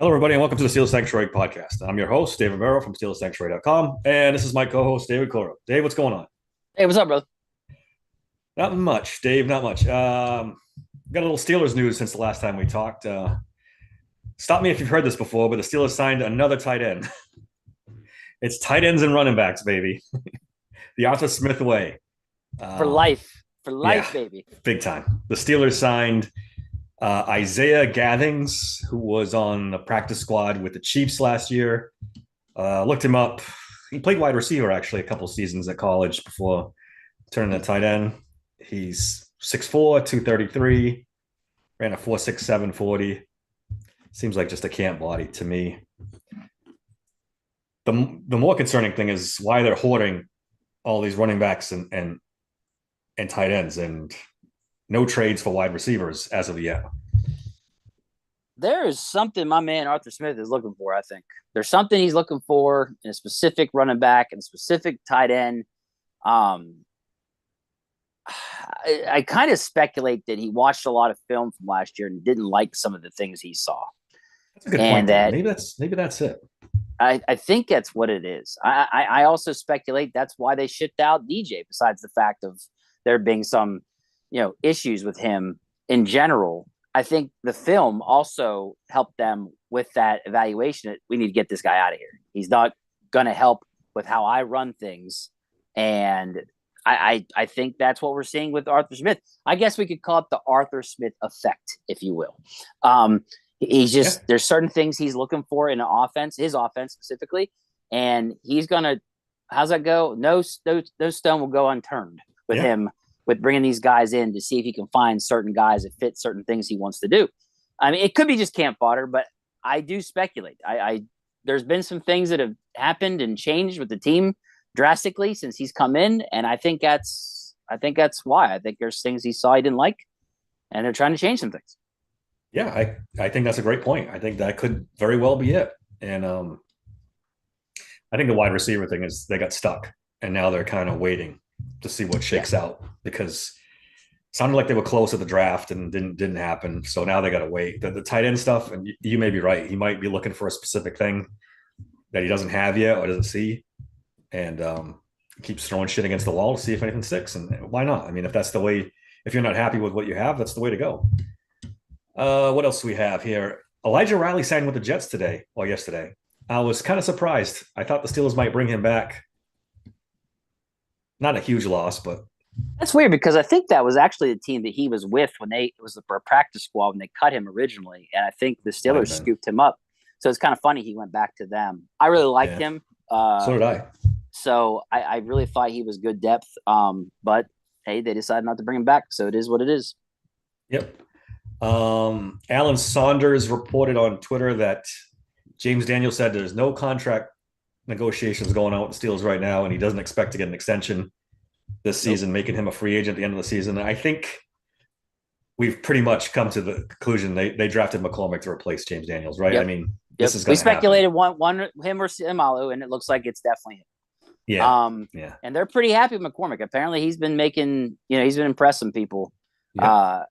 Hello, everybody, and welcome to the Steel Sanctuary podcast. I'm your host, David Barrow from SteelSanctuary.com, and this is my co-host, David Coro. Dave, what's going on? Hey, what's up, brother? Not much, Dave. Not much. Got a little Steelers news since the last time we talked. Stop me if you've heard this before, but the Steelers signed another tight end. It's tight ends and running backs, baby. The Arthur Smith way. For Um, life, for yeah, life, baby. big time. The Steelers signed Isaiah Gathings, who was on the practice squad with the Chiefs last year. Looked him up. He played wide receiver actually a couple seasons at college before turning to tight end. He's 6'4", 233, ran a 4.67 40. Seems like just a camp body to me. The more concerning thing is why they're hoarding all these running backs and tight ends and no trades for wide receivers as of yet. There is something my man Arthur Smith is looking for, I think. There's something he's looking for in a specific running back and a specific tight end. Um, I kind of speculate that he watched a lot of film from last year and didn't like some of the things he saw. That's a good point, And though. that Maybe that's it. I think that's what it is. I also speculate that's why they shipped out DJ, besides the fact of there being some, issues with him in general. I think the film also helped them with that evaluation that we need to get this guy out of here. He's not going to help with how I run things. And I think that's what we're seeing with Arthur Smith. I guess we could call it the Arthur Smith effect, if you will. He's just Yeah. there's certain things he's looking for in an offense, his offense specifically, and he's gonna. How's that go? No stone will go unturned with Yeah. him with bringing these guys in to see if he can find certain guys that fit certain things he wants to do. I mean, it could be just camp fodder, but I do speculate. I there's been some things that have happened and changed with the team drastically since he's come in, and I think that's why. I think there's things he saw he didn't like, and they're trying to change some things. Yeah, I think that's a great point. I think that could very well be it. And I think the wide receiver thing is they got stuck and now they're kind of waiting to see what Yeah. shakes out because it sounded like they were close at the draft and didn't happen. So now they got to wait. The tight end stuff, and you may be right. He might be looking for a specific thing that he doesn't have yet or doesn't see, and keeps throwing shit against the wall to see if anything sticks. And why not? I mean, if that's the way, if you're not happy with what you have, that's the way to go. What else do we have here? Elijah Riley signed with the Jets today or yesterday. I was kind of surprised. I thought the Steelers might bring him back. Not a huge loss, but That's weird because I think that was actually the team that he was with when it was the practice squad when they cut him originally, and I think the might have Steelers been. scooped him up. So it's kind of funny he went back to them. I really liked Yeah. him, So did I. so I really thought he was good depth. But hey, they decided not to bring him back, so it is what it is. Yep. Alan Saunders reported on Twitter that James Daniels said there's no contract negotiations going on with the Steelers right now, and he doesn't expect to get an extension this Nope. season, making him a free agent at the end of the season. I think we've pretty much come to the conclusion they drafted McCormick to replace James Daniels, right? I Yep. mean, Yep. this is We going to happen. speculated one him or Simalu, and it looks like it's definitely him. Yeah. Um, Yeah. and they're pretty happy with McCormick. Apparently, he's been making, he's been impressing people. Yep. Uh,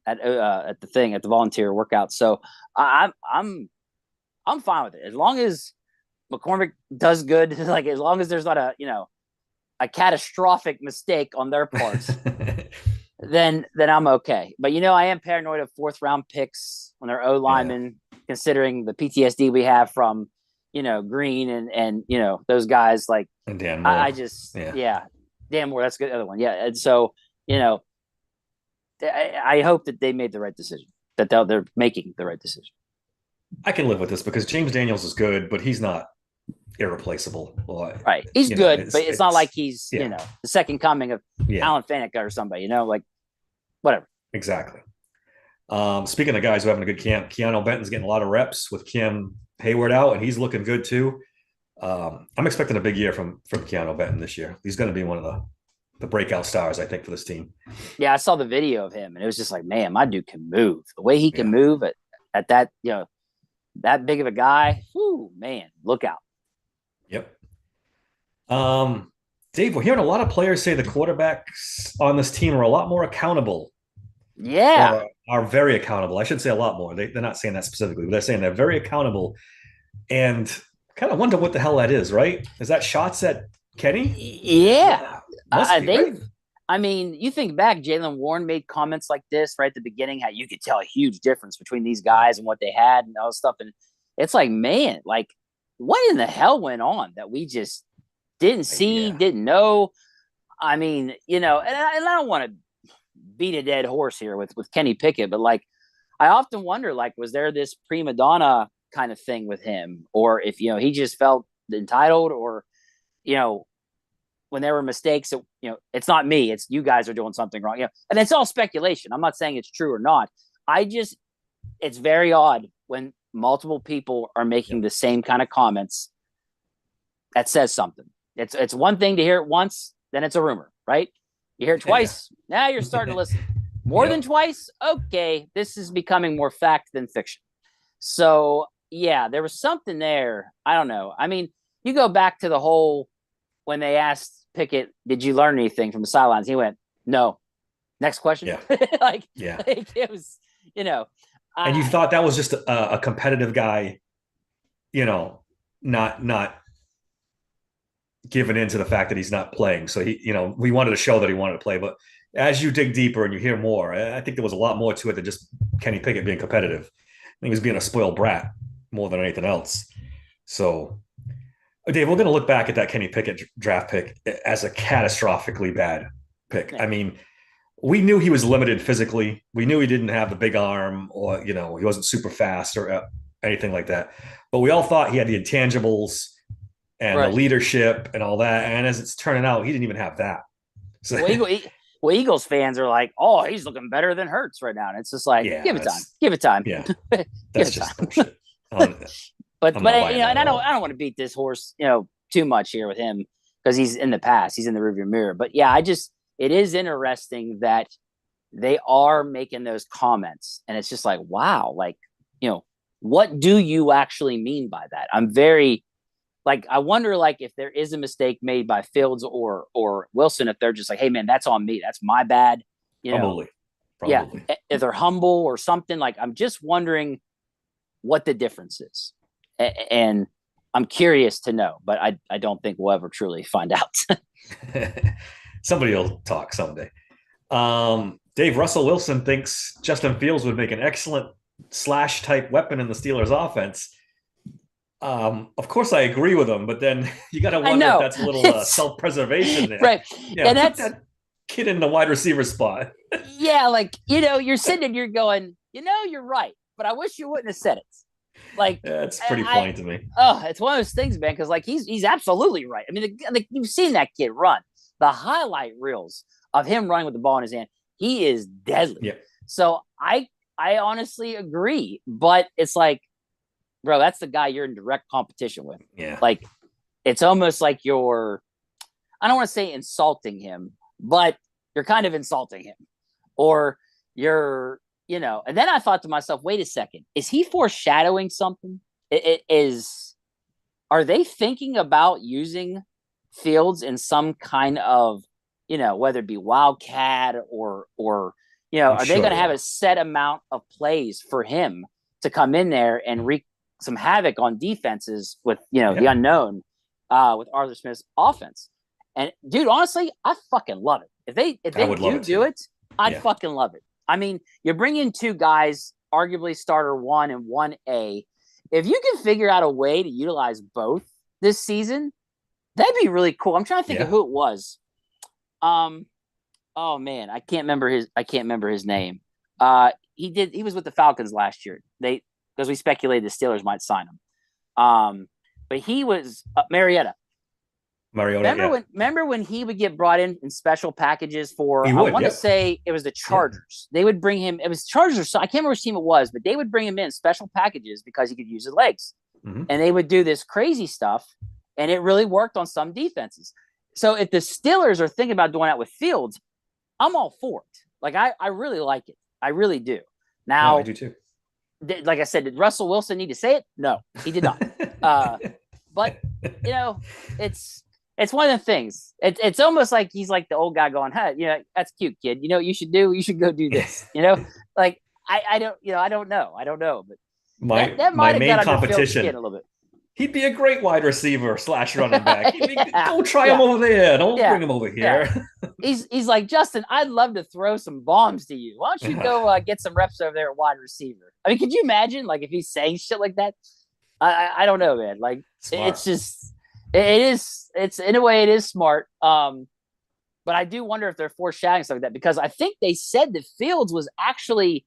at the thing at the volunteer workout. So I'm fine with it as long as McCormick does good. Like as long as there's not a catastrophic mistake on their parts, then I'm okay. But I am paranoid of fourth round picks when they're O Yeah. linemen, considering the PTSD we have from Green and those guys. Like And Dan I Moore. just Yeah. yeah, Dan Moore. That's a good other one. Yeah, and so you know I hope that they made the right decision. That they're making the right decision. I can live with this because James Daniels is good, but he's not irreplaceable. Well, Right. He's good, but it's not like it's he's, yeah, the second coming of yeah, Alan Faneca or somebody, like whatever. exactly. Speaking of guys who are having a good camp, Keanu Benton's getting a lot of reps with Cam Hayward out, and he's looking good too. I'm expecting a big year from Keanu Benton this year. He's going to be one of the breakout stars, I think, for this team. Yeah, I saw the video of him and it was just like, man, my dude can move. The way he can Yeah. move at that, that big of a guy, whoo, man, look out. Yep. Dave, we're hearing a lot of players say the quarterbacks on this team are a lot more accountable Yeah. or are very accountable. I should say a lot more. They're not saying that specifically, but they're saying they're very accountable, and kind of wonder what the hell that is, right? Is that shots at Kenny? Yeah. Must be, They right? I mean, you think back, Jalen Warren made comments like this right at the beginning, how you could tell a huge difference between these guys and what they had and all this stuff. And it's like, man, like, what in the hell went on that we just didn't see, Yeah. didn't know? I mean, and I don't want to beat a dead horse here with Kenny Pickett, but like, I often wonder, like, was there this prima donna kind of thing with him, or if he just felt entitled, or you know when there were mistakes, it's not me, it's you guys are doing something wrong, and it's all speculation. I'm not saying it's true or not. It's very odd when multiple people are making the same kind of comments. That says something. It's one thing to hear it once, then it's a rumor, right? You hear it twice, now you're starting to listen. More than twice, okay, this is becoming more fact than fiction. So yeah, there was something there. I don't know. I mean, you go back to the whole when they asked Pickett, "Did you learn anything from the sidelines?" He went, "No." Next question. Yeah. like, Yeah. like it was, you know. And you thought that was just a competitive guy, you know, not giving into the fact that he's not playing. So we wanted to show that he wanted to play. But as you dig deeper and you hear more, I think there was a lot more to it than just Kenny Pickett being competitive. He was being a spoiled brat more than anything else. So, Dave, we're going to look back at that Kenny Pickett draft pick as a catastrophically bad pick. Yeah. I mean, we knew he was limited physically. We knew he didn't have the big arm, or he wasn't super fast or anything like that. But we all thought he had the intangibles and the Right. leadership and all that. And as it's turning out, he didn't even have that. So Eagles fans are like, "Oh, he's looking better than Hurts right now," and it's just like, yeah, give it time, give it time, yeah, give that's it just time. bullshit. But I'm not buying that and at all. I don't want to beat this horse, too much here with him because he's in the past, he's in the rearview mirror. But yeah, it is interesting that they are making those comments, and it's just like, wow, like, what do you actually mean by that? I'm very like, I wonder, like, if there is a mistake made by Fields or Wilson, if they're just like, hey man, that's on me, that's my bad, Probably. yeah, Probably. if they're humble or something. Like, I'm just wondering what the difference is, and I'm curious to know, but I don't think we'll ever truly find out. Somebody will talk someday. Dave, Russell Wilson thinks Justin Fields would make an excellent slash type weapon in the Steelers offense. Of course, I agree with him, but then you got to wonder if that's a little self preservation there. Right. Yeah, and put that kid in the wide receiver spot. Yeah, like, you're sitting and you're going, you're right, but I wish you wouldn't have said it. Like, that's pretty funny to me. Oh, it's one of those things, man, because like he's absolutely right. I mean, you've seen that kid run. The highlight reels of him running with the ball in his hand, he is deadly. Yeah. So I honestly agree, but it's like, bro, that's the guy you're in direct competition with. Yeah. Like, it's almost like I don't want to say insulting him, but you're kind of insulting him, or you're, and then I thought to myself, wait a second, is he foreshadowing something? Are they thinking about using Fields in some kind of, whether it be Wildcat or are they going to have a set amount of plays for him to come in there and wreak some havoc on defenses with, the unknown, with Arthur Smith's offense? And dude, honestly, I fucking love it. If they do it, I'd fucking love it. I mean, you bring in two guys, arguably starter 1 and 1A. If you can figure out a way to utilize both this season, that'd be really cool. I'm trying to think of who it was. Oh man, I can't remember his name. He was with the Falcons last year. Because we speculated the Steelers might sign him. But he was Mariota. Remember when he would get brought in special packages for? I want to say it was the Chargers. They would bring him. It was Chargers. So I can't remember which team it was, but they would bring him in special packages because he could use his legs, and they would do this crazy stuff, and it really worked on some defenses. So if the Steelers are thinking about doing that with Fields, I'm all for it. Like, I really like it. I really do. Now, I do too. Like I said, did Russell Wilson need to say it? No, he did not. But it's it's one of the things. It's almost like he's like the old guy going, "Huh, that's cute, kid. You know what you should do? You should go do this." Like I don't, I don't know, but that My might have main got under Phil's competition. skin a little bit. He'd be a great wide receiver / running back. Go try yeah, him over there. Don't yeah, bring him over yeah. here. He's like, Justin, I'd love to throw some bombs to you. Why don't you go get some reps over there at wide receiver? I mean, could you imagine like if he's saying shit like that? I don't know, man. Like Smart. it's just it's in a way it is smart. But I do wonder if they're foreshadowing something like that because I think they said that Fields was actually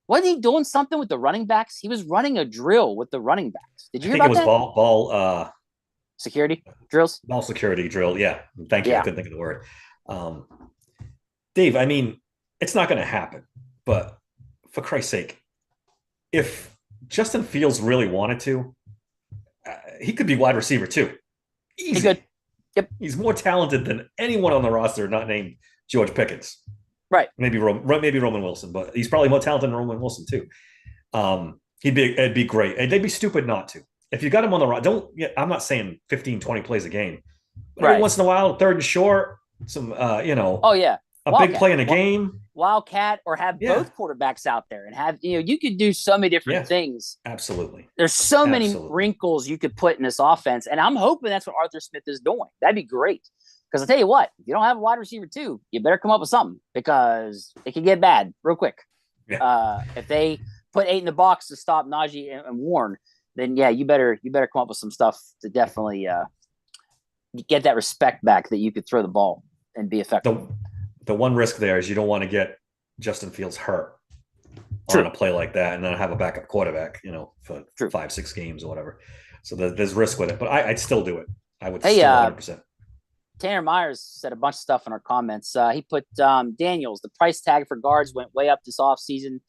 wasn't he doing something with the running backs? He was running a drill with the running backs. Did you hear about that? It was ball security drills. Ball security drill. Yeah. Thank you. Yeah. I couldn't think of the word. Dave, I mean, it's not going to happen, but for Christ's sake, if Justin Fields really wanted to, he could be wide receiver too. Easy. He could. Yep. He's more talented than anyone on the roster not named George Pickens. Right. Maybe Roman Wilson, but he's probably more talented than Roman Wilson too. It'd be great. And they'd be stupid not to. If you got him on the roster, I'm not saying 15, 20 plays a game. But every once in a while, third and short, some oh yeah. A Wildcat. Big play in a game. Wildcat, or have both quarterbacks out there and have, you could do so many different things. Absolutely. There's so many wrinkles you could put in this offense. And I'm hoping that's what Arthur Smith is doing. That'd be great. Because I'll tell you what, if you don't have a wide receiver too, you better come up with something because it can get bad real quick. Yeah. If they put 8 in the box to stop Najee and Warren, then you better come up with some stuff to definitely get that respect back that you could throw the ball and be effective. The one risk there is you don't want to get Justin Fields hurt on a play like that and then have a backup quarterback, for 5-6 games or whatever. So there's risk with it, but I'd still do it. I would still 100%. Tanner Myers said a bunch of stuff in our comments. He put Daniels, the price tag for guards went way up this offseason.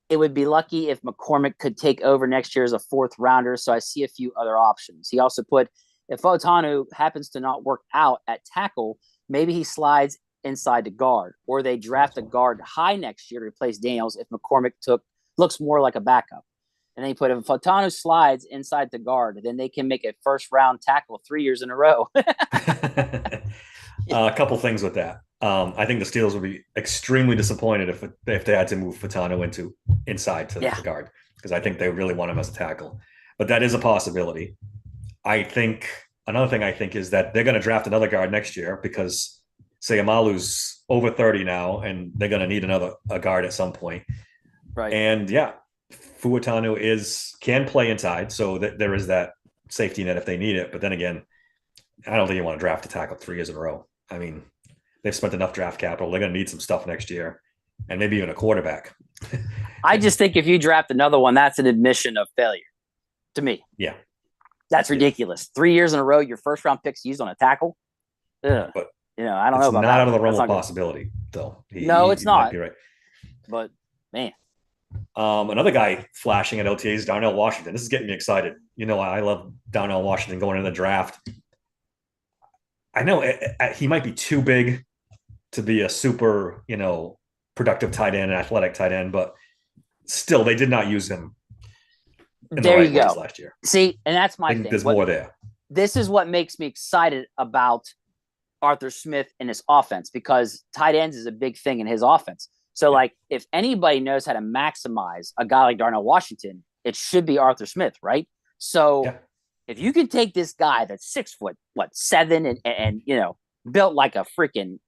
It would be lucky if McCormick could take over next year as a 4th rounder, so I see a few other options. He also put, if Fautanu happens to not work out at tackle, maybe he slides inside the guard, or they draft a guard high next year to replace Daniels if McCormick looks more like a backup. And then he put, if Fautanu slides inside the guard, then they can make a 1st-round tackle 3 years in a row. A couple things with that. I think the Steelers would be extremely disappointed if they had to move Fautanu inside to the guard, because I think they really want him as a tackle. But that is a possibility. I think another thing is that they're going to draft another guard next year because Sayamalu's over 30 now, and they're going to need a guard at some point. Right. And Fautanu can play inside, so that there is that safety net if they need it. But then again, I don't think you want to draft a tackle 3 years in a row. I mean, they've spent enough draft capital. They're going to need some stuff next year, and maybe even a quarterback. I just think if you draft another one, that's an admission of failure to me. Yeah. That's ridiculous. 3 years in a row, your 1st-round pick's used on a tackle. Ugh. But I don't know about that. It's not out of the realm of possibility, though. It's not. You're right. But, man. Another guy flashing at OTA is Darnell Washington. This is getting me excited. I love Darnell Washington going into the draft. I know he might be too big to be a super, productive tight end, athletic tight end, but still, they did not use him in the right ways last year. See, and that's my thing. There's more there. This is what makes me excited about Arthur Smith and his offense, because tight ends is a big thing in his offense. So, if anybody knows how to maximize a guy like Darnell Washington, it should be Arthur Smith, right? So, if you can take this guy that's 6'7" and built like a freaking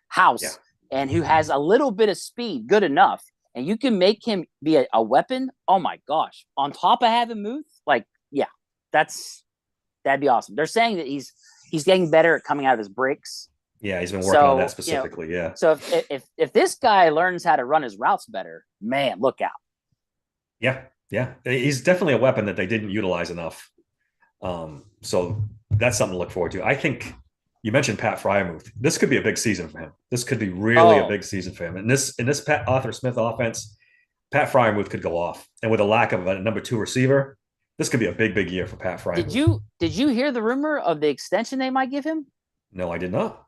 house, and who has a little bit of speed, good enough, and you can make him be a weapon. Oh my gosh! On top of having Muth, that'd be awesome. They're saying that he's getting better at coming out of his breaks. Yeah, he's been working on that specifically. So if this guy learns how to run his routes better, man, look out. Yeah, he's definitely a weapon that they didn't utilize enough. So that's something to look forward to. I think you mentioned Pat Freiermuth. This could be a big season for him. This could be really a big season for him. In this Arthur Smith offense, Pat Freiermuth could go off. And with a lack of a number 2 receiver, this could be a big year for Pat Freiermuth. Did you hear the rumor of the extension they might give him? No, I did not.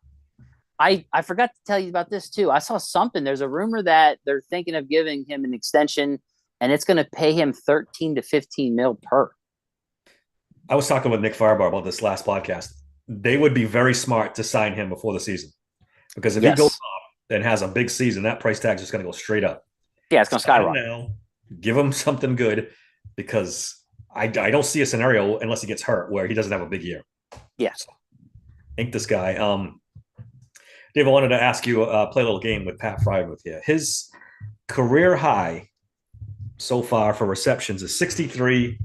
I forgot to tell you about this too. I saw something. There's a rumor that they're thinking of giving him an extension, and it's going to pay him 13 to 15 mil per. I was talking with Nick Farbar about this last podcast. they would be very smart to sign him before the season because if he goes Yes. up and has a big season, that price tag is just going to go straight up. Yeah, it's going to Sign him skyrocket. now, give him something good because I don't see a scenario unless he gets hurt where he doesn't have a big year. Yeah. So, think this guy. Dave, I wanted to ask you, play a little game with Pat Fry with you. His career high so far for receptions is 63.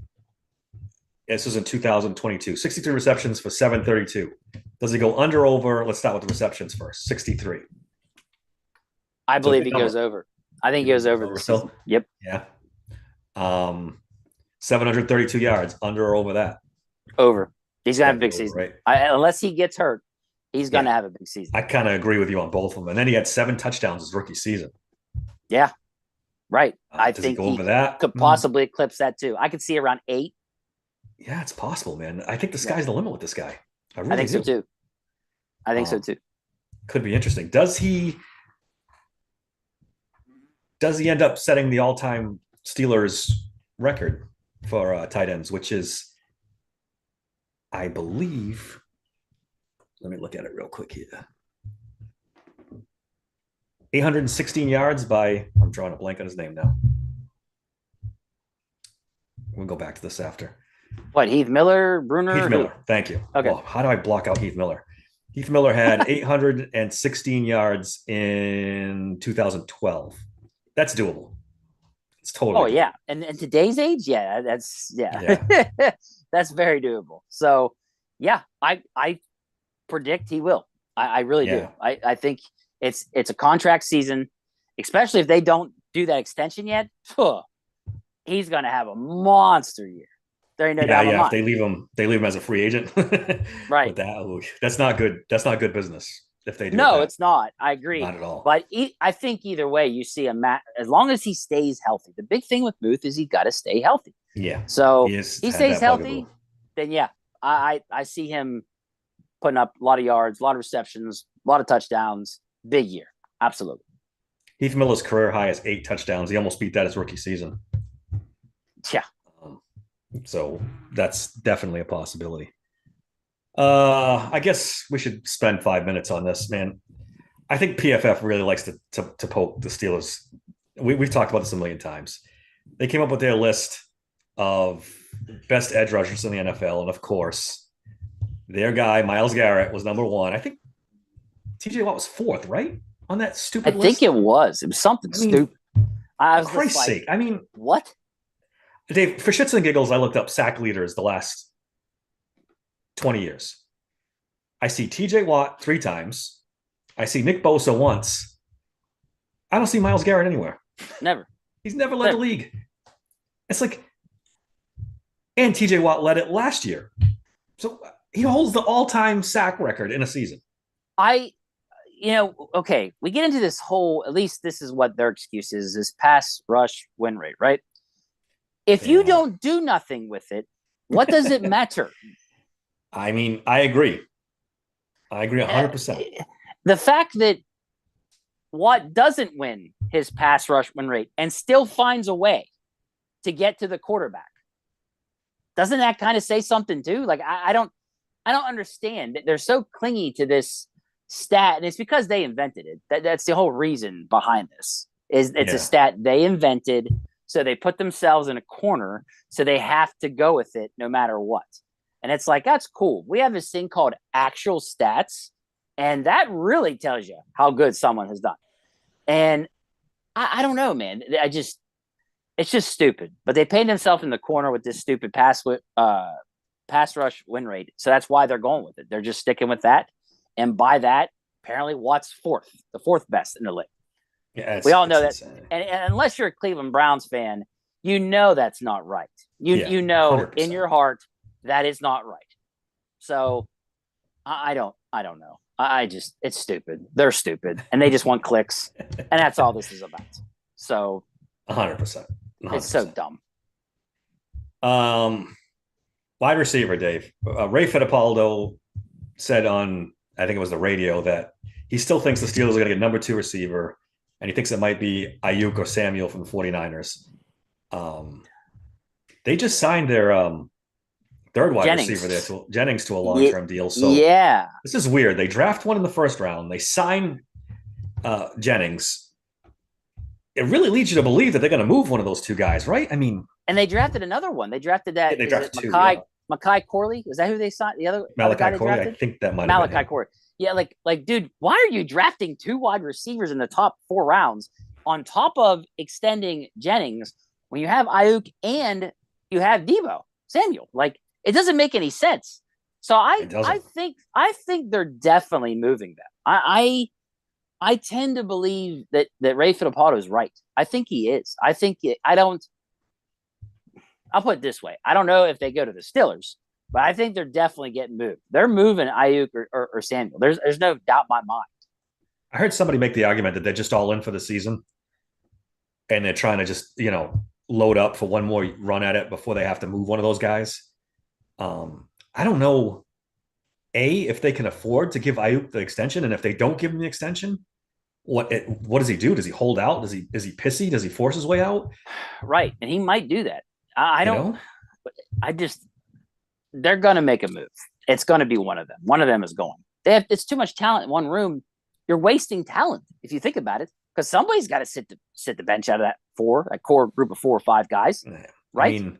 This was in 2022. 63 receptions for 732. Does he go under or over? Let's start with the receptions first. 63. I So believe big he goes number. over. I think he goes over this season. Yep. Yeah. 732 yards, under or over that? Over. He's going to have a big Over, season. right? Unless he gets hurt, he's going to Yeah. have a big season. I kind of agree with you on both of them. And then he had 7 touchdowns his rookie season. Yeah. Right. I Does he think go he over that? could possibly eclipse that too. I could see around 8. Yeah, it's possible, man. I think the Yeah. sky's the limit with this guy. I really I think so do. too. I think so too. Could be interesting. Does he end up setting the all-time Steelers record for tight ends, which is, I believe, let me look at it real quick here. 816 yards by, I'm drawing a blank on his name now. We'll go back to this after. What, Heath Miller, Bruner? Heath Miller. Thank you. Okay. Well, how do I block out Heath Miller? Heath Miller had 816 yards in 2012. That's doable. It's totally. Oh, yeah. And in today's age, yeah, that's that's very doable. So, yeah, I predict he will. I really do. I think it's a contract season, especially if they don't do that extension yet. He's going to have a monster year. There ain't no doubt about it. If they leave him as a free agent, right? That's not good. That's not good business. If they do, no, it's not. I agree. Not at all. But I think either way, you see as long as he stays healthy. The big thing with Booth is he got to stay healthy. Yeah. So he stays healthy, then yeah, I see him putting up a lot of yards, a lot of receptions, a lot of touchdowns. Big year, absolutely. Heath Miller's career high is 8 touchdowns. He almost beat that his rookie season. Yeah. So that's definitely a possibility. I guess we should spend 5 minutes on this, man. I think PFF really likes to poke the Steelers. We've talked about this a million times. They came up with their list of best edge rushers in the NFL, and of course, their guy Myles Garrett was number 1. I think TJ Watt was 4th, right, on that stupid list. I think it was. It was something stupid. I was for Christ's sake. I mean, what? Dave, for shits and giggles, I looked up sack leaders the last 20 years. I see TJ Watt 3 times. I see Nick Bosa once. I don't see Myles Garrett anywhere. Never. He's never led the league. It's like, and TJ Watt led it last year. So he holds the all-time sack record in a season. Okay, we get into this whole, at least this is what their excuse is pass rush win rate, right? If you don't do nothing with it, what does it matter? I mean, I agree 100%. The fact that Watt doesn't win his pass rush win rate and still finds a way to get to the quarterback, doesn't that kind of say something too? Like, I don't understand. They're so clingy to this stat, and it's because they invented it. That's the whole reason behind this. It's a stat they invented. So they put themselves in a corner, so they have to go with it no matter what. And it's like, that's cool. We have this thing called actual stats, and that really tells you how good someone has done. And I don't know, man. It's just stupid. But they painted themselves in the corner with this stupid pass rush win rate. So that's why they're going with it. They're just sticking with that. And by that, apparently Watt's the fourth best in the league. Yeah, we all know that, and unless you're a Cleveland Browns fan, you know that's not right. You know 100%. In your heart that is not right. So I don't know. It's stupid. They're stupid, and they just want clicks, and that's all this is about. So 100%. It's so dumb. Wide receiver, Dave. Ray Fittipaldo said on, I think it was the radio, that he still thinks the Steelers are going to get number 2 receiver. And he thinks it might be Ayuk or Samuel from the 49ers. They just signed their third wide receiver there Jennings. to Jennings to a long Ye- term deal. So Yeah. this is weird. They draft one in the first round. They sign Jennings. It really leads you to believe that they're going to move one of those two guys, right? I mean, And they drafted another one. They drafted yeah, that. they Is it drafted two. Yeah. Makai Corley? Is that who they signed? The other guy Malachi they Corey, I drafted? think that might have been Malachi him. Corey. Yeah, dude, why are you drafting two wide receivers in the top 4 rounds on top of extending Jennings when you have Ayuk and you have Debo Samuel? Like, it doesn't make any sense. So It doesn't. I think they're definitely moving them. I tend to believe that Ray Fittipaldo is right. I think he is. I don't. I'll put it this way: I don't know if they go to the Steelers, but I think they're definitely getting moved. They're moving Ayuk or Samuel. There's no doubt in my mind. I heard somebody make the argument that they're just all in for the season, and they're trying to just load up for one more run at it before they have to move one of those guys. I don't know, if they can afford to give Ayuk the extension, and if they don't give him the extension, what does he do? Does he hold out? Is he pissy? Does he force his way out? Right, and he might do that. I don't. Know? I just they're going to make a move. It's going to be one of them. One of them is going. It's too much talent in one room. You're wasting talent if you think about it, because somebody's got to sit the bench out of that core group of 4 or 5 guys, right? I mean,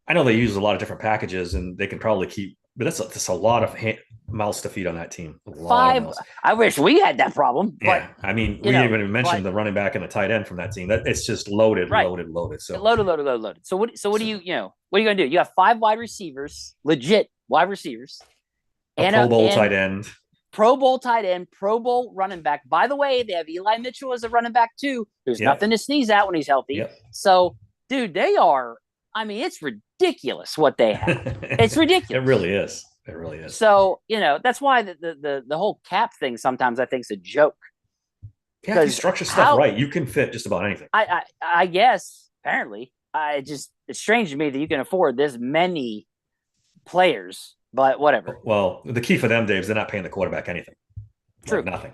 I know they use a lot of different packages, and they can probably keep, but that's a lot of mouths to feed on that team. A lot 5. I wish we had that problem, but yeah, I mean, we didn't even mention the running back and the tight end from that team. That it's just loaded. So loaded. So what do you what are you going to do? You have 5 wide receivers, legit wide receivers, a Pro Bowl tight end. Pro Bowl tight end, Pro Bowl running back. By the way, they have Eli Mitchell as a running back too. There's nothing to sneeze at when he's healthy. Yep. So, dude, they are. I mean, it's ridiculous what they have. It's ridiculous. It really is. It really is. So that's why the whole cap thing sometimes I think is a joke. Yeah, if you structure stuff right, you can fit just about anything. I guess apparently, it's strange to me that you can afford this many players. But whatever. Well, the key for them, Dave, is they're not paying the quarterback anything. True. Like nothing.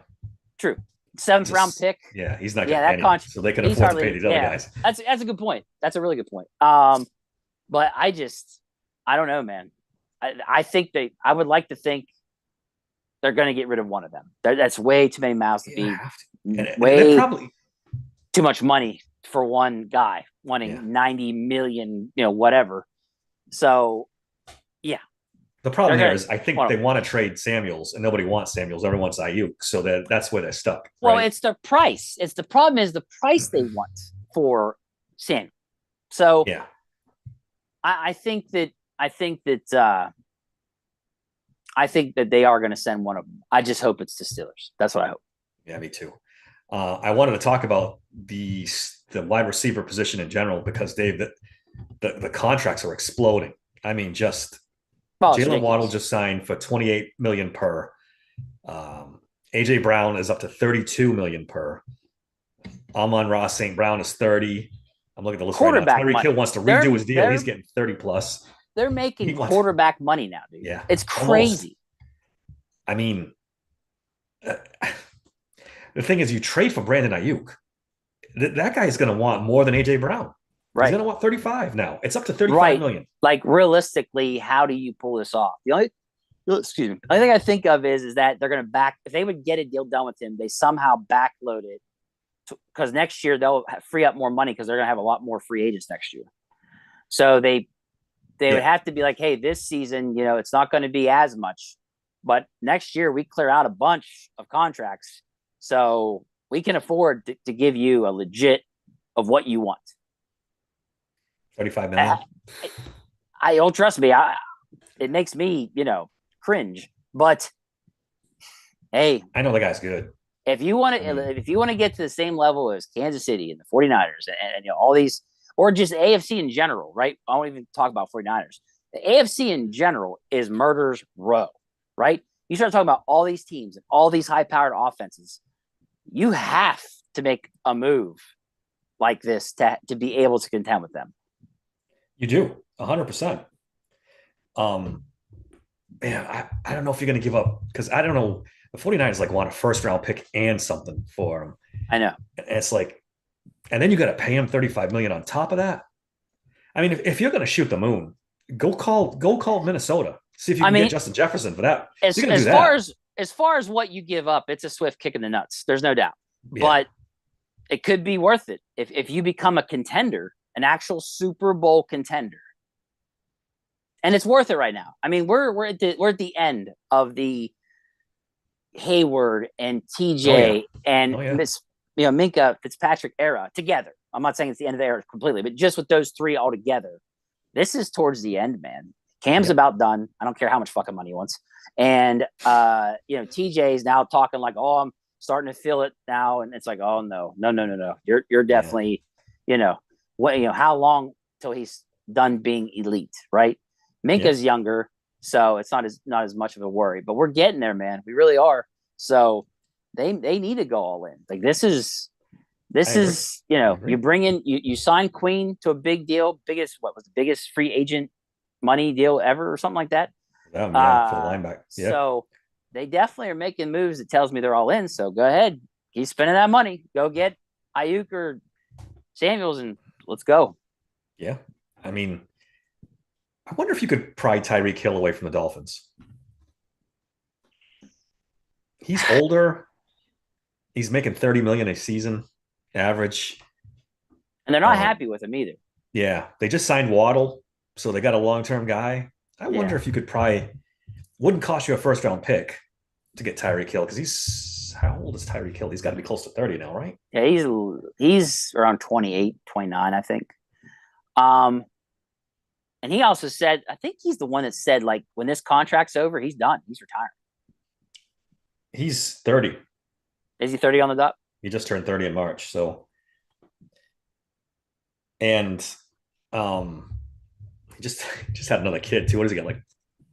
True. 7th round pick. Yeah, he's not getting that contract. So they can afford to pay these other guys. That's a good point. That's a really good point. But I don't know, man. I think I would like to think they're going to get rid of one of them. That's way too many mouths to feed. Way probably too much money for one guy wanting 90 million, whatever. So, yeah. The problem here is I think they want to trade Samuels, and nobody wants Samuels. Everyone wants Ayuk. So that's where they're stuck. Well, it's the price. It's the problem is the price they want for Samuel. So yeah, I think that they are going to send one of them. I just hope it's the Steelers. That's what I hope. Yeah, me too. I wanted to talk about the wide receiver position in general because Dave, the contracts are exploding. I mean, just. Jalen Waddle just signed for $28 million per. AJ Brown is up to $32 million per. Amon-Ra St. Brown is 30. I'm looking at the list right now. Tyreek Hill wants to redo his deal. He's getting 30 plus. They're making quarterback money now, dude. Yeah, it's crazy. Almost. I mean, the thing is, you trade for Brandon Ayuk. That guy is going to want more than AJ Brown. Right. He's going to want 35 now. It's up to 35 million. Like realistically, how do you pull this off? The only thing I think of is that they're going to if they would get a deal done with him, they somehow backload it because next year they'll free up more money because they're going to have a lot more free agents next year. So they would have to be like, hey, this season, it's not going to be as much, but next year we clear out a bunch of contracts. So we can afford to give you a legit of what you want. 35 million. I don't trust me. It makes me, cringe. But hey, I know the guy's good. If you want to get to the same level as Kansas City and the 49ers and all these, or just AFC in general, right? I won't even talk about 49ers. The AFC in general is murder's row, right? You start talking about all these teams and all these high-powered offenses. You have to make a move like this to be able to contend with them. You do 100%. Man, I don't know if you're going to give up because I don't know. The 49ers want a first round pick and something for him. I know. And it's and then you got to pay him $35 million on top of that. I mean, if you're going to shoot the moon, go call Minnesota. See if you I can get mean, Justin Jefferson for that. as You're gonna do as far that. as what you give up, it's a swift kick in the nuts. There's no doubt. Yeah. But it could be worth it if you become a contender, an actual Super Bowl contender. And it's worth it right now. I mean, we're at the end of the Hayward and Oh yeah. TJ and Oh yeah. Minka Fitzpatrick era together. I'm not saying it's the end of the era completely, but just with those three all together, this is towards the end, man. Cam's Yeah. about done. I don't care how much fucking money he wants. And TJ is now talking like, oh, I'm starting to feel it now. And it's like, oh no. You're Yeah. definitely, how long till he's done being elite, right? Yeah. Minka's younger, so it's not as much of a worry. But we're getting there, man. We really are. So they need to go all in. Like I this agree. is I agree. you bring in you sign Queen to a big deal, what was the biggest free agent money deal ever or something like that. Yeah, for the linebacker. Yeah. So they definitely are making moves that tells me they're all in. So go ahead, keep spending that money. Go get Ayuk or Samuels and let's go. Yeah. I mean, I wonder if you could pry Tyreek Hill away from the Dolphins. He's older. He's making 30 million a season average. And they're not Um, happy with him either. yeah, they just signed Waddle, so they got a long-term guy. I wonder Yeah. if you could pry. Wouldn't cost you a first-round pick to get Tyreek Hill because he's how old is Tyreek Hill? He's got to be close to 30 now, right? Yeah, he's around 28, 29, I think. Um, and he also said, I think he's the one that said, like, when this contract's over, he's done. He's retiring. He's 30. Is he 30 on the dot? He just turned 30 in March. So, and he just had another kid too. What does he got? Like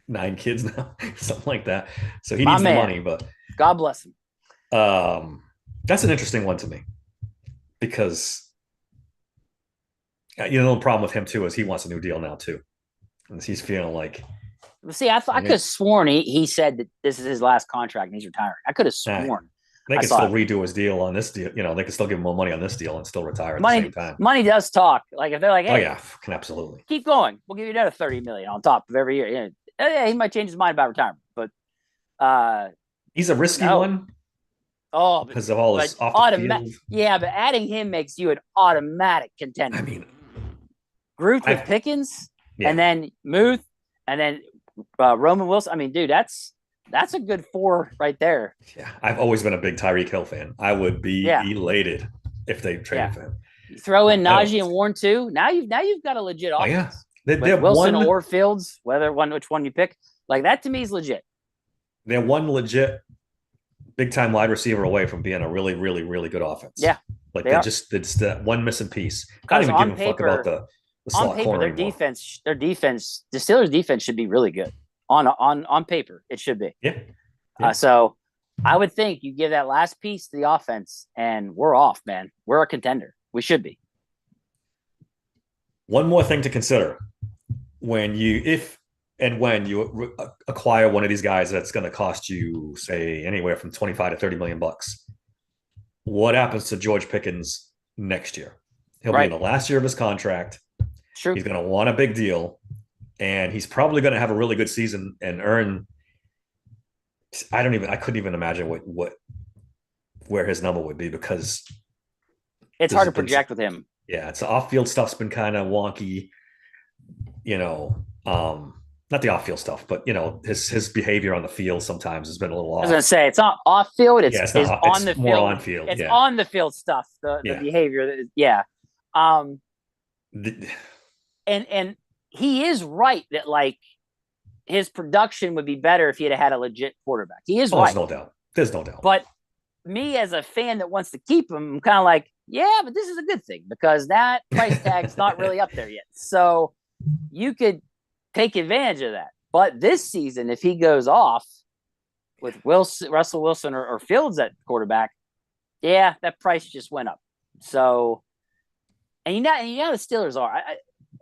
9 kids now, something like that. So he My needs the man. money, but God bless him. that's an interesting one to me because the problem with him too is he wants a new deal now too, and he's feeling like See, I could have sworn he said that this is his last contract and he's retiring. I could have sworn. they I could saw still it. redo his deal on this deal. They could still give him more money on this deal and still retire at the same Money, time. money does talk. Like if they're like, Oh hey, yeah, absolutely. keep going, we'll give you another 30 million on top of every year. Yeah, he might change his mind about retirement, but He's a risky no. one Oh, because of all his off the field. Yeah, but adding him makes you an automatic contender. I mean, Groot with Pickens, yeah. and then Muth, and then Roman Wilson. I mean, dude, that's a good four right there. Yeah, I've always been a big Tyreek Hill fan. I would be elated if they traded for him. You throw in Najee and Warren too. Now you've got a legit offense. Oh, yeah. They're Wilson or Fields, which one you pick, like that to me is legit. They're one legit big time wide receiver away from being a really, really, really good offense. Yeah, like it's that one missing piece. I don't even give a fuck about the slot on paper. Corner Their anymore. defense, the Steelers' defense should be really good. On paper, it should be. Yeah. So I would think you give that last piece to the offense, and we're off, man. We're a contender. We should be. One more thing to consider when you acquire one of these guys that's going to cost you, say, anywhere from 25 to 30 million bucks. What happens to George Pickens next year? He'll be in the last year of his contract. True. He's going to want a big deal, and he's probably going to have a really good season and earn. I couldn't even imagine where his number would be because it's hard to project with him. Yeah, it's the off-field stuff's been kind of wonky. Not the off-field stuff, but his behavior on the field sometimes has been a little off. I was gonna say it's not off-field. It's on the more field. On-field. It's on the field stuff. The behavior. Yeah. And he is right that like his production would be better if he had a legit quarterback. He is right. There's no doubt. But me as a fan that wants to keep him, I'm kind of like, yeah, but this is a good thing because that price tag's not really up there yet. So you could take advantage of that. But this season, if he goes off with Russell Wilson or Fields at quarterback, yeah, that price just went up. So, and you know the Steelers are.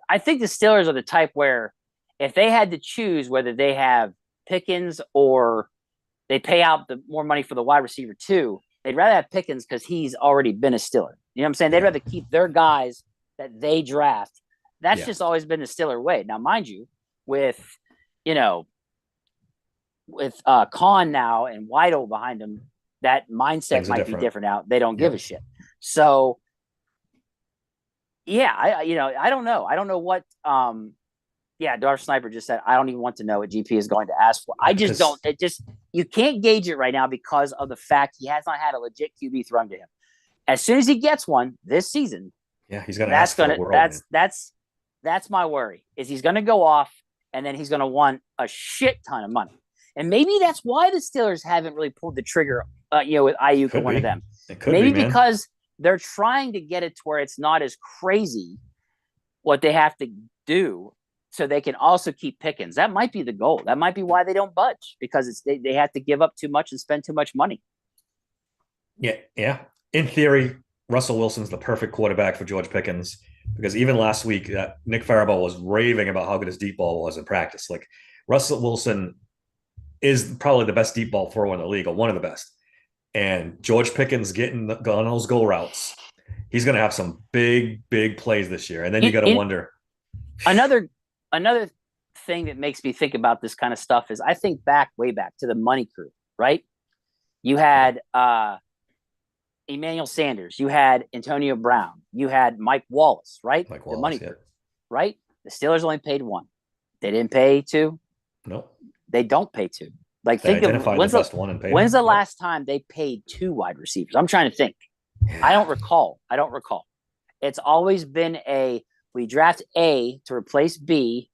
I think the Steelers are the type where if they had to choose whether they have Pickens or they pay out the more money for the wide receiver too, they'd rather have Pickens because he's already been a Steeler. You know what I'm saying? They'd rather keep their guys that they draft. That's just always been the Steeler way. Now, mind you, with, you know, with Khan now and Weidel behind him, that mindset might be different now. They don't give a shit. So, yeah, I don't know. I don't know what. Darth Sniper just said, I don't even want to know what GP is going to ask for. I just don't. It just, you can't gauge it right now because of the fact he has not had a legit QB thrown to him. As soon as he gets one this season, he's going to ask for the world. That's my worry. Is he's going to go off and then he's going to want a shit ton of money. And maybe that's why the Steelers haven't really pulled the trigger, with Ayuk or one of them. Maybe because they're trying to get it to where it's not as crazy what they have to do, so they can also keep Pickens. That might be the goal. That might be why they don't budge, because they have to give up too much and spend too much money. Yeah. In theory, Russell Wilson's the perfect quarterback for George Pickens, because even last week, Nick Farabaugh was raving about how good his deep ball was in practice. Like, Russell Wilson is probably the best deep ball thrower in the league, or one of the best. And George Pickens getting on those goal routes, he's going to have some big, big plays this year. And then you got to wonder. Another thing that makes me think about this kind of stuff is I think way back to the Money Crew, right? You had Emmanuel Sanders, you had Antonio Brown, you had Mike Wallace, right? The Money Crew, right? The Steelers only paid one. They didn't pay two. No, they don't pay two. Like, think of when's the last time they paid two wide receivers? I'm trying to think. I don't recall. It's always been we draft A to replace B,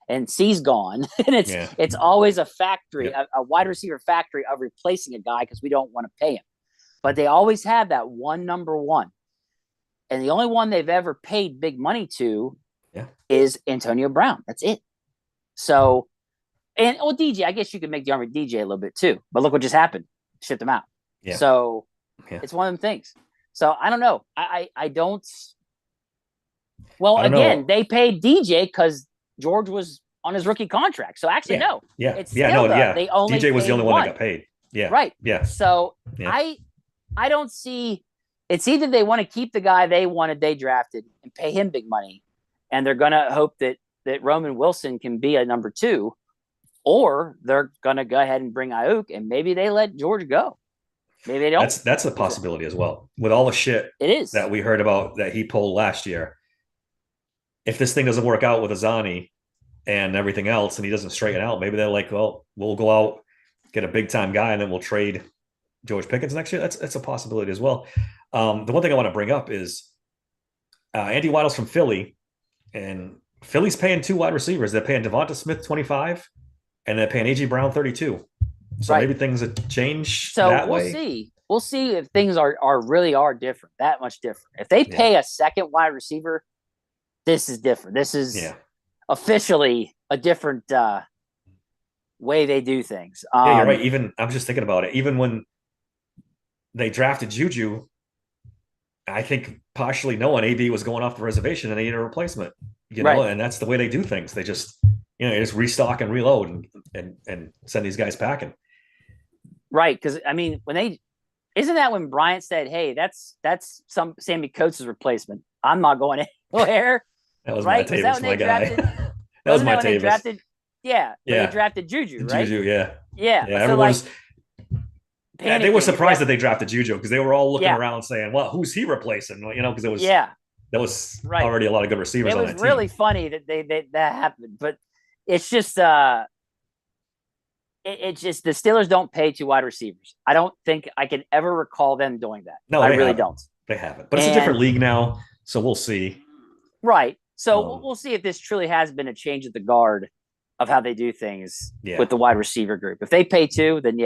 and C's gone. And it's always a factory, a wide receiver factory of replacing a guy because we don't want to pay him. But they always have that one number one. And the only one they've ever paid big money to is Antonio Brown. That's it. So, and DJ, I guess you could make the argument DJ a little bit too. But look what just happened. Shipped him out. Yeah. So it's one of them things. So I don't know. I don't. Well, again, they paid DJ because George was on his rookie contract. So actually, no. Yeah. It's They only DJ was the only one that got paid. Yeah. Right. Yeah. So I don't see. It's either they want to keep the guy they drafted and pay him big money, and they're going to hope that Roman Wilson can be a number two, or they're going to go ahead and bring Ayuk, and maybe they let George go. Maybe they don't. That's a possibility as well. With all the shit it is that we heard about that he pulled last year, if this thing doesn't work out with Azani and everything else, and he doesn't straighten out, maybe they're like, well, we'll go out, get a big time guy, and then we'll trade George Pickens next year. That's a possibility as well. The one thing I want to bring up is Andy Weidel's from Philly, and Philly's paying two wide receivers. They're paying Devonta Smith 25, and they're paying A.J. Brown 32. So maybe things have changed that way. See. We'll see if things are really different, that much different. If they pay a second wide receiver, this is different. This is officially a different way they do things. You're right. Even I'm just thinking about it. Even when they drafted Juju, I think partially knowing AB was going off the reservation and they needed a replacement. Know, and that's the way they do things. They just they just restock and reload and send these guys packing. Right, because I mean, isn't that when Bryant said, "Hey, that's some Sammy Coates' replacement. I'm not going anywhere." That was my Tavis, my guy. That was my Tavis. They drafted Juju, right? Juju, yeah. So they were surprised that they drafted Juju because they were all looking around saying, "Well, who's he replacing?" Because it was there was already a lot of good receivers on that team. It was really funny that happened, but it's just it's just the Steelers don't pay two wide receivers. I don't think I can ever recall them doing that. No, I really don't. They haven't. But it's a different league now, so we'll see. Right. So we'll see if this truly has been a change of the guard of how they do things with the wide receiver group. If they pay two, then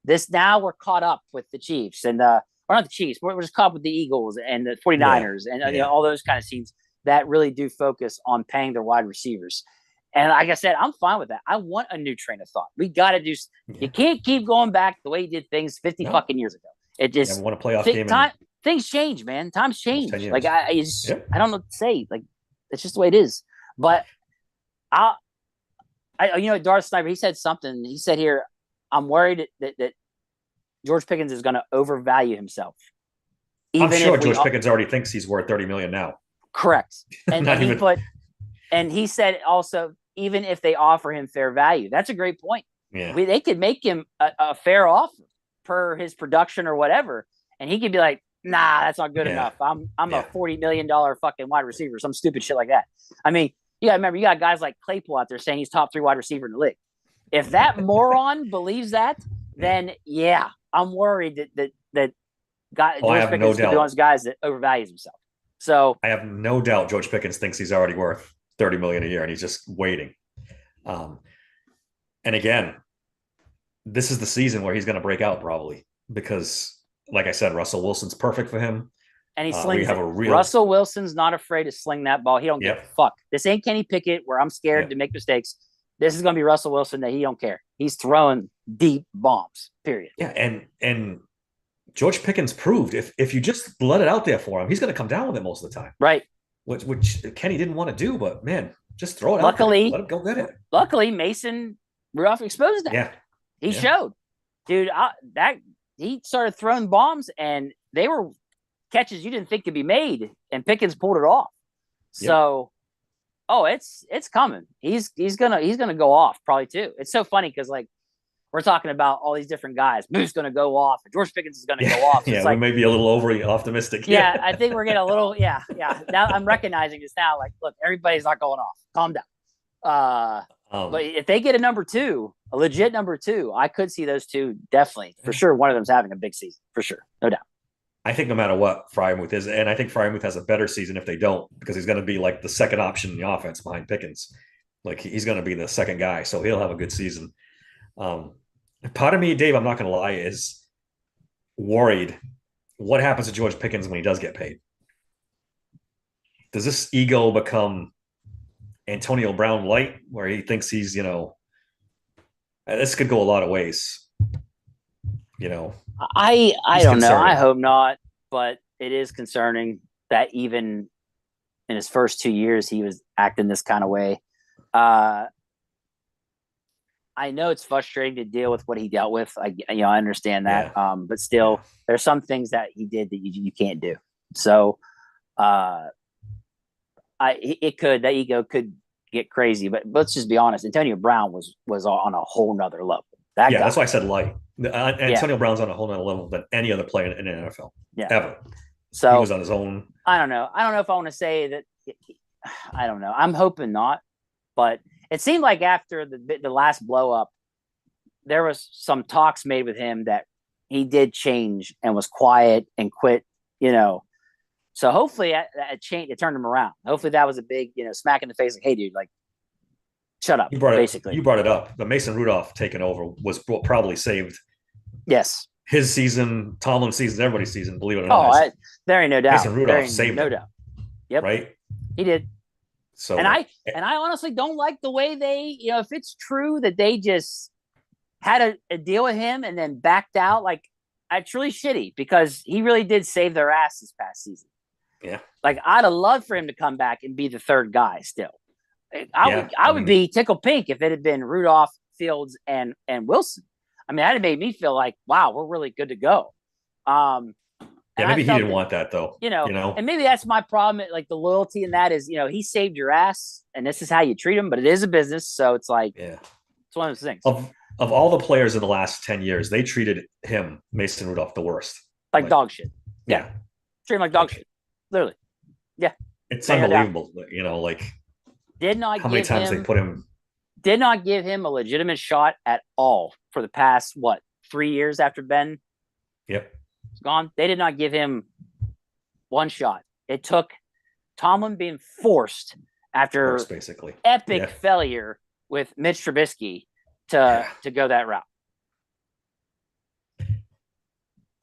this now we're caught up with the Chiefs and or not the Chiefs. We're just caught up with the Eagles and the 49ers and all those kind of teams that really do focus on paying their wide receivers. And like I said, I'm fine with that. I want a new train of thought. We got to do. You can't keep going back the way you did things 50 fucking years ago. It just want a playoff game. Things change, man. Times change. Like I don't know what to say. Like it's just the way it is. But Darth Sniper, he said something. He said here, I'm worried that George Pickens is going to overvalue himself. I'm sure George Pickens already thinks he's worth $30 million now. Correct. And he said also even if they offer him fair value. That's a great point. Yeah. They could make him a fair offer per his production or whatever, and he could be like, nah, that's not good enough. I'm a $40 million fucking wide receiver, some stupid shit like that. I mean, you got to remember, you got guys like Claypool out there saying he's top 3 wide receiver in the league. If that moron believes that, then yeah, I'm worried that George Pickens could be one of those guys that overvalues himself. So I have no doubt George Pickens thinks he's already worth $30 million a year, and he's just waiting. And again, this is the season where he's going to break out probably because, like I said, Russell Wilson's perfect for him. And he slings Russell Wilson's not afraid to sling that ball. He don't give a fuck. This ain't Kenny Pickett where I'm scared to make mistakes. This is going to be Russell Wilson that he don't care. He's throwing deep bombs, period. Yeah, and George Pickens proved if you just let it out there for him, he's going to come down with it most of the time. Right. Which Kenny didn't want to do, but man, just throw it luckily, out there. Let him go get it. Luckily, Mason Rudolph exposed that. Yeah. He showed. Dude, he started throwing bombs, and they were catches you didn't think could be made, and Pickens pulled it off. So, it's coming. He's gonna go off probably too. It's so funny because like we're talking about all these different guys. Moose gonna go off, and George Pickens is gonna go off. So we may be a little overly optimistic. Yeah, I think we're getting a little. Yeah. Now I'm recognizing this now. Like, look, everybody's not going off. Calm down. But if they get a legit number 2, I could see those two definitely for sure. One of them's having a big season for sure, no doubt. I think no matter what Freiermuth is, and I think Freiermuth has a better season if they don't, because he's going to be like the second option in the offense behind Pickens. Like he's going to be the second guy, so he'll have a good season. Part of me, Dave, I'm not going to lie, is worried. What happens to George Pickens when he does get paid? Does this ego become Antonio Brown light, where he thinks he's, this could go a lot of ways. I don't know. I hope not, but it is concerning that even in his first 2 years, he was acting this kind of way. I know it's frustrating to deal with what he dealt with. I understand that. Yeah. But still, there's some things that he did that you can't do. So, that ego could get crazy, but let's just be honest. Antonio Brown was on a whole nother level. That's why I said light. Antonio Brown's on a whole nother level than any other player in the NFL ever. So he was on his own. I don't know if I want to say that. I don't know. I'm hoping not, but it seemed like after the last blow up, there was some talks made with him that he did change and was quiet and quit. So hopefully it turned him around. Hopefully that was a big smack in the face. Like, hey, dude, like, shut up. You basically brought it up. The Mason Rudolph taking over was what probably saved. Yes. His season, Tomlin's season, everybody's season. Believe it or not. There ain't no doubt. Mason Rudolph saved no doubt. Yep. Right. He did. So and I honestly don't like the way they, if it's true that they just had a deal with him and then backed out, like, it's really shitty because he really did save their ass this past season. Yeah. Like, I'd have loved for him to come back and be the third guy still. I would be tickled pink if it had been Rudolph, Fields, and Wilson. I mean, that had made me feel like, wow, we're really good to go. Maybe he didn't want that though. And maybe that's my problem. Like the loyalty in that is, he saved your ass, and this is how you treat him. But it is a business, so it's like, it's one of those things. Of all the players in the last 10 years, they treated him, Mason Rudolph, the worst. Like dog shit. Yeah. Treat him like dog shit. Literally. Yeah. It's unbelievable. Did not how many times they put him. Did not give him a legitimate shot at all for the past 3 years after Ben. Yep. Gone. They did not give him one shot. It took Tomlin being forced after basically epic failure with Mitch Trubisky to go that route.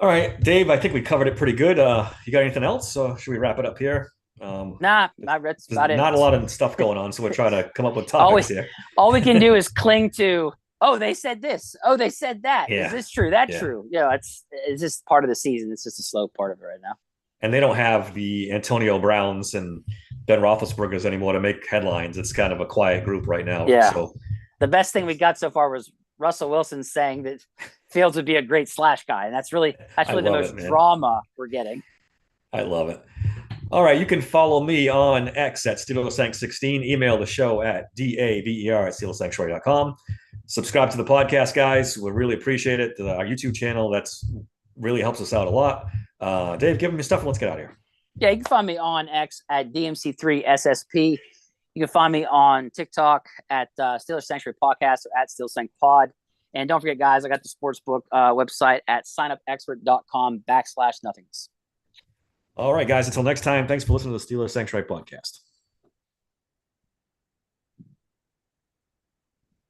All right, Dave, I think we covered it pretty good. You got anything else? Should we wrap it up here? Nah, that's about it. Not a lot of stuff going on, so we're trying to come up with topics here. All we can do is cling to, they said this. Oh, they said that. Yeah. Is this true? That's true. It's just part of the season. It's just a slow part of it right now. And they don't have the Antonio Browns and Ben Roethlisbergers anymore to make headlines. It's kind of a quiet group right now. Yeah. So the best thing we got so far was Russell Wilson saying that Fields would be a great slash guy. And that's really the most drama we're getting. I love it. All right, you can follow me on X at SteelerSank16. Email the show at daver@SteelerSanctuary.com. Subscribe to the podcast, guys. We really appreciate it. Our YouTube channel, that's really helps us out a lot. Dave, give them your stuff and let's get out of here. Yeah, you can find me on X at DMC3SSP. You can find me on TikTok at Steelers Sanctuary Podcast or at Steelers Sanct Pod. And don't forget, guys, I got the sportsbook website at signupexpert.com/nothingness. All right, guys. Until next time, thanks for listening to the Steelers Sanctuary Podcast.